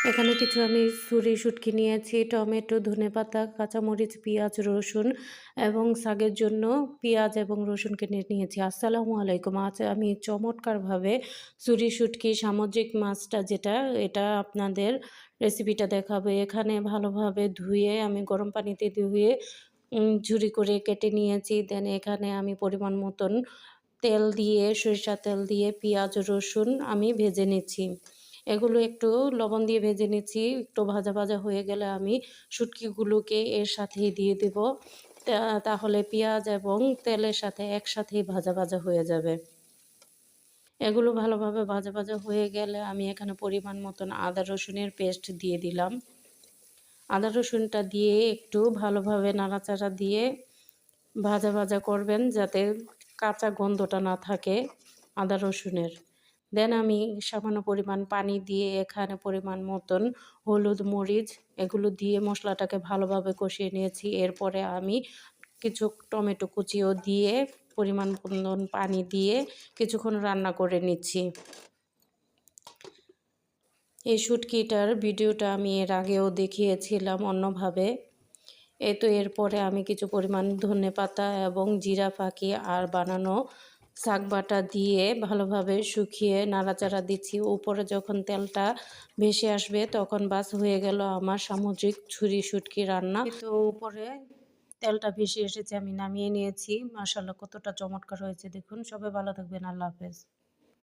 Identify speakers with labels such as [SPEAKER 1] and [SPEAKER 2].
[SPEAKER 1] এখানে কিছু আমি ছুরি শুটকি নিয়েছি, টমেটো, ধনেপাতা, কাঁচামরিচ, পেঁয়াজ, রসুন এবং শাকের জন্য পেঁয়াজ এবং রসুন কিনে নিয়েছি। আসসালামু আলাইকুম। আজ আমি চমৎকারভাবে ছুরি শুটকি সামুদ্রিক মাছটা যেটা, এটা আপনাদের রেসিপিটা দেখাবো। এখানে ভালোভাবে ধুয়ে আমি গরম পানিতে ধুয়ে ঝুরি করে কেটে নিয়েছি। দেন এখানে আমি পরিমাণ মতন তেল দিয়ে, সরিষার তেল দিয়ে পেঁয়াজ, রসুন আমি ভেজে নিচ্ছি। এগুলো একটু লবণ দিয়ে ভেজে নিচ্ছি। একটু ভাজা ভাজা হয়ে গেলে আমি শুটকিগুলোকে এর সাথেই দিয়ে দেব। তাহলে পেঁয়াজ এবং তেলের সাথে একসাথেই ভাজা ভাজা হয়ে যাবে। এগুলো ভালোভাবে ভাজা ভাজা হয়ে গেলে আমি এখানে পরিমাণ মতন আদা রসুনের পেস্ট দিয়ে দিলাম। আদা রসুনটা দিয়ে একটু ভালোভাবে নাড়াচাড়া দিয়ে ভাজা ভাজা করবেন, যাতে কাঁচা গন্ধটা না থাকে আদা রসুনের। দেন আমি সামান্য পরিমাণ পানি দিয়ে এখানে পরিমাণ মতন হলুদ, মরিচ এগুলো দিয়ে মশলাটাকে ভালোভাবে কষিয়ে নিয়েছি। এরপরে আমি কিছু টমেটো কুচিও দিয়ে পরিমাণ মতন পানি দিয়ে কিছুক্ষণ রান্না করে নিচ্ছি। এই শুটকিটার ভিডিওটা আমি এর আগেও দেখিয়েছিলাম অন্যভাবে। এরপরে আমি কিছু পরিমাণ ধনেপাতা এবং জিরা ফাঁকি আর বানানো শাক বাটা দিয়ে ভালোভাবে শুকিয়ে নাড়াচাড়া দিচ্ছি। উপরে যখন তেলটা ভেসে আসবে তখন বাস হয়ে গেল আমার সামুদ্রিক ছুরি শুটকি রান্না। তো উপরে তেলটা ভেসে এসেছে, আমি নামিয়ে নিয়েছি। মাশাআল্লাহ কতটা চমৎকার হয়েছে দেখুন। সবাই ভালো থাকবেন। আল্লাহ হাফেজ।